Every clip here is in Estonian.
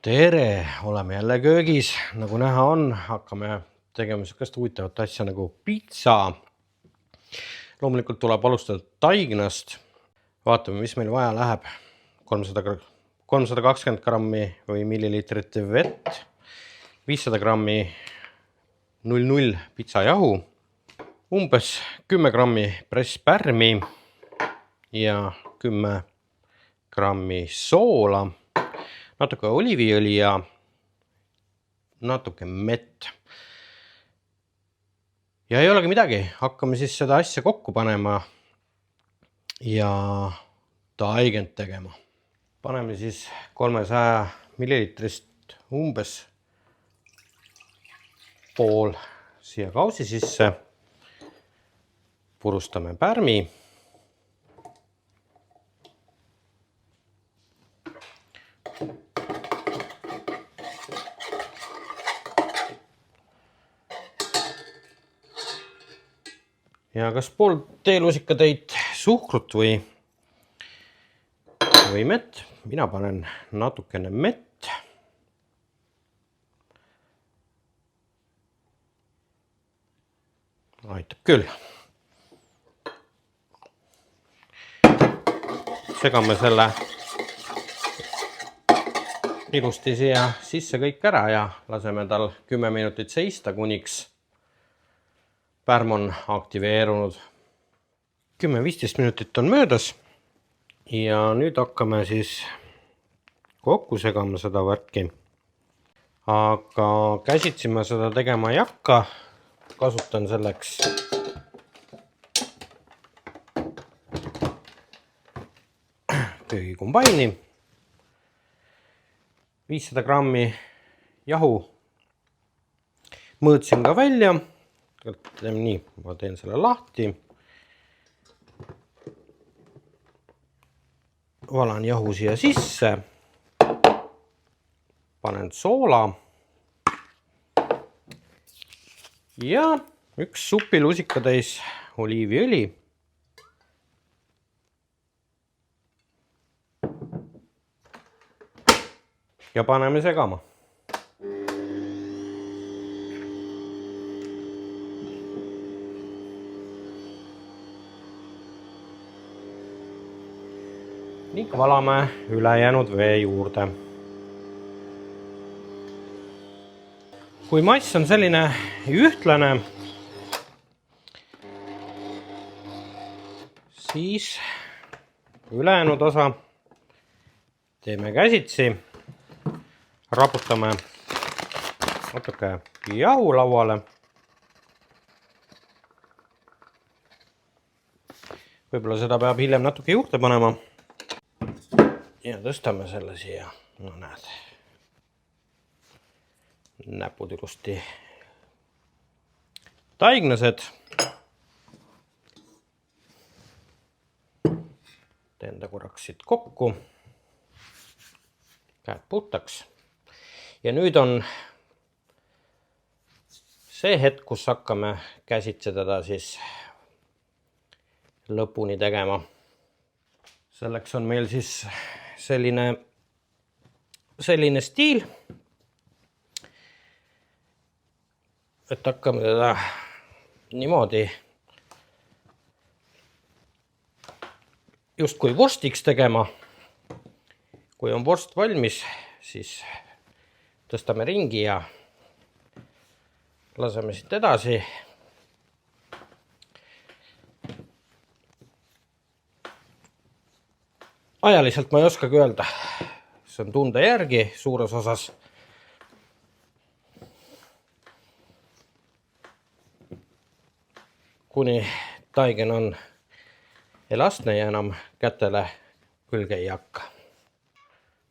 Tere, oleme jälle köögis, nagu näha on, hakkame tegema niisugust huvitavat asja nagu pitsa. Loomulikult tuleb alustada taignast. Vaatame, mis meil vaja läheb. 320 grammi või milliliitrit vett, 500 grammi 00 pitsajahu, umbes 10 grammi presspärmi ja 10 grammi soola, natuke oliiviõli ja natuke mett. Ja ei olegi midagi, hakkame siis seda asja kokku panema ja taigent tegema. Paneme siis 300 milliliitrist umbes pool siia kausi sisse. Purustame pärmi. Ja kas pool teelusikatäit suhkrut või mett. Mina panen natukene mett. Aitab küll. Segame selle ilusti siia sisse kõik ära ja laseme tal 10 minutit seista, kuniks pärm on aktiveerunud. 10-15 minutit on möödas ja nüüd hakkame siis kokku segama seda värki. Aga käsitsi ma seda tegema ei hakka. Kasutan selleks köögikombaini. 500 grammi jahu mõõtsin ka välja. Teeme nii, ma teen selle lahti. Valan jahu siia sisse. Panen soola. Ja üks supilusikatäis oliiviõli. Ja paneme segama. Ning valame ülejäänud vee juurde. Kui mass on selline ühtlane, siis ülejäänud osa teeme käsitsi. Raputame natuke jahu lauale. Võib-olla seda peab hiljem natuke juurde panema. Ja tõstame selle siia. No näed. Näpud ilusti taignased. Teen ta korraks siit kokku. Käed puhtaks. Ja nüüd on see hetk, kus hakkame käsitsi teda siis lõpuni tegema. Selleks on meil siis selline stiil. Et hakkame teda niimoodi just kui vorstiks tegema. Kui on vorst valmis, siis tõstame ringi ja laseme siit edasi. Ajaliselt ma ei oskagi öelda. See on tunde järgi suures osas. Kuni taigen on elastne ja enam kätele külge ei hakka.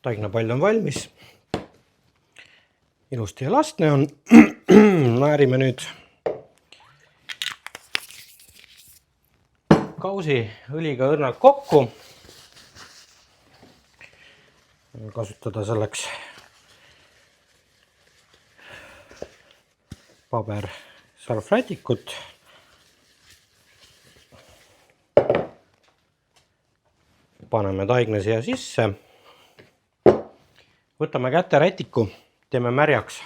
Taignapall on valmis. Ilusti elastne on. Naerime nüüd kausi õliga õrnalt kokku. Kasutada selleks paber salvrätikut. Paneme taigna siia sisse. Võtame käterätiku, teeme märjaks.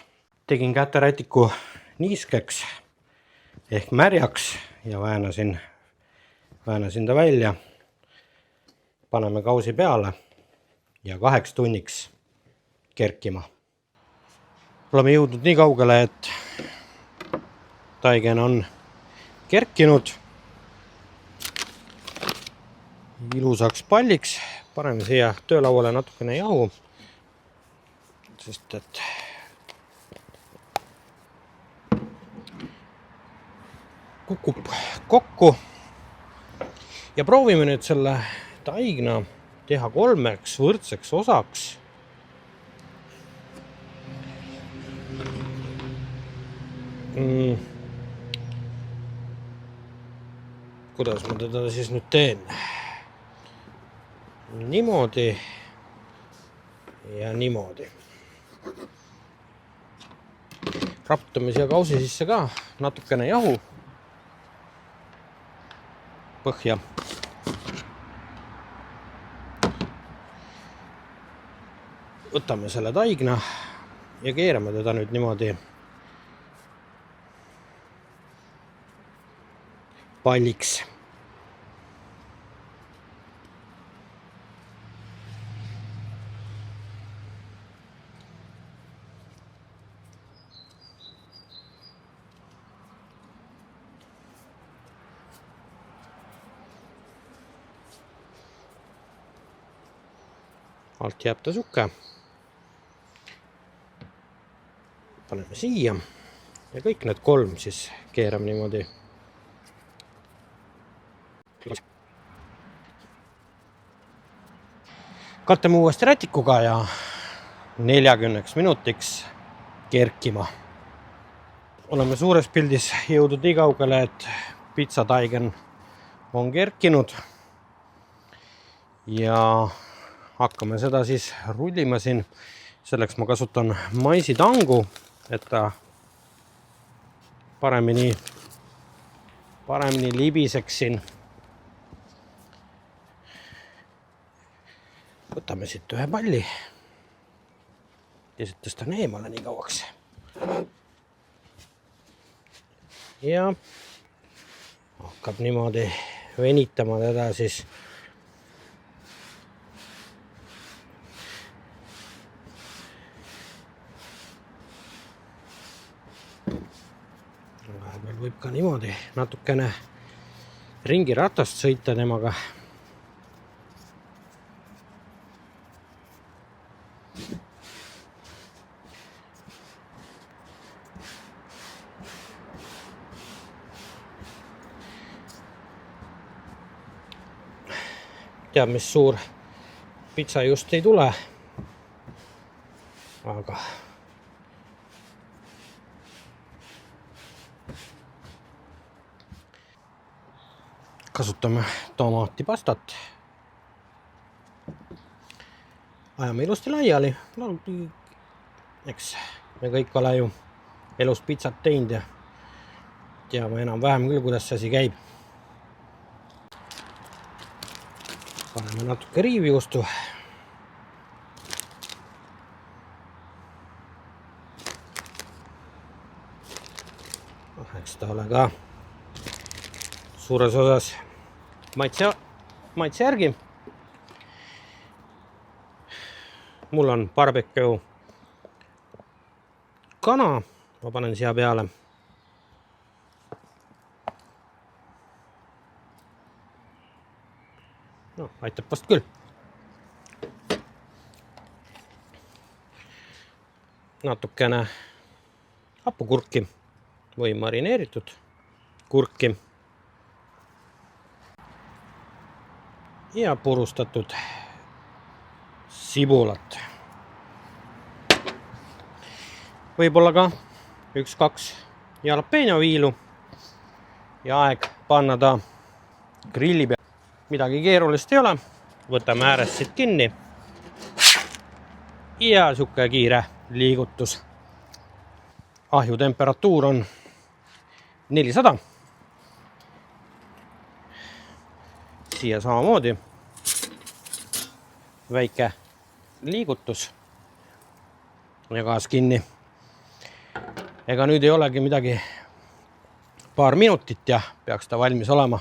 Tegin käterätiku niiskeks ehk märjaks ja väänasin ta välja. Paneme kausi peale ja 2 tunniks kerkima. Oleme jõudnud nii kaugele, et taigen on kerkinud ilusaks palliks. Paneme siia töölauale natukene jahu, sest et kukub kokku. Ja proovime nüüd selle taigna teha 3 võrdseks osaks. Kuidas ma teda siis nüüd teen? Niimoodi ja niimoodi. Raputame siia kausi sisse ka natukene jahu põhja. Võtame selle taigna ja keerame teda nüüd niimoodi palliks. Alt jääb ta sukke. Paneme siia ja kõik need 3 siis keerame niimoodi. Katame uuesti rätikuga ja 40 minutiks kerkima. Oleme suures pildis jõudnud nii kaugele, et pitsataigen on kerkinud ja hakkame seda siis rullima siin. Selleks ma kasutan maisitangu, et ta paremini libiseks siin. Võtame siit ühe palli ja siit tõstan eemale nii kauaks. Ja hakkab niimoodi venitama teda siis. Vahepeal võib ka niimoodi natukene ringiratast sõita temaga. Teab, mis suur pitsa just ei tule, aga kasutame tomaatipastat. Ajame ilusti laiali. No, eks me kõik ole ju elus pitsat teinud ja teame enam-vähem küll, kuidas see asi käib. Paneme natuke riivijuustu. Eks ta ole ka suures osas maitse järgi. Mul on barbecue kana, ma panen siia peale. No, aitab vast küll. Natukene hapukurki või marineeritud kurki ja purustatud sibulat. Võib-olla ka 1-2 jalapeno viilu ja aeg panna ta grilli peale. Midagi keerulist ei ole. Võtame äärest siit kinni ja suke kiire liigutus. Ahju temperatuur on 400. Siia samamoodi väike liigutus ja gaas kinni. Ega nüüd ei olegi midagi, paar minutit ja peaks ta valmis olema.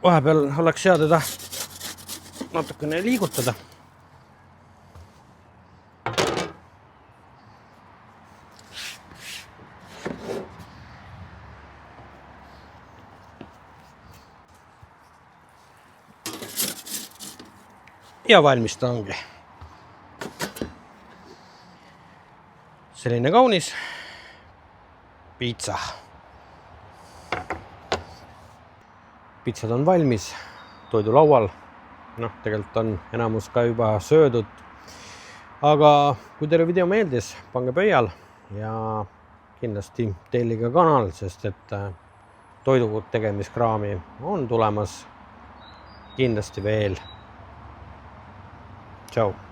Vahepeal oleks hea teda natukene liigutada. Ja valmis ta ongi. Selline kaunis piitsa. Piitsad on valmis toidulaual. Tegelikult on enamus ka juba söödud. Aga kui teile video meeldis, pange pöial ja kindlasti tellige kanal, sest et toidu tegemiskraami on tulemas kindlasti veel. Tšau!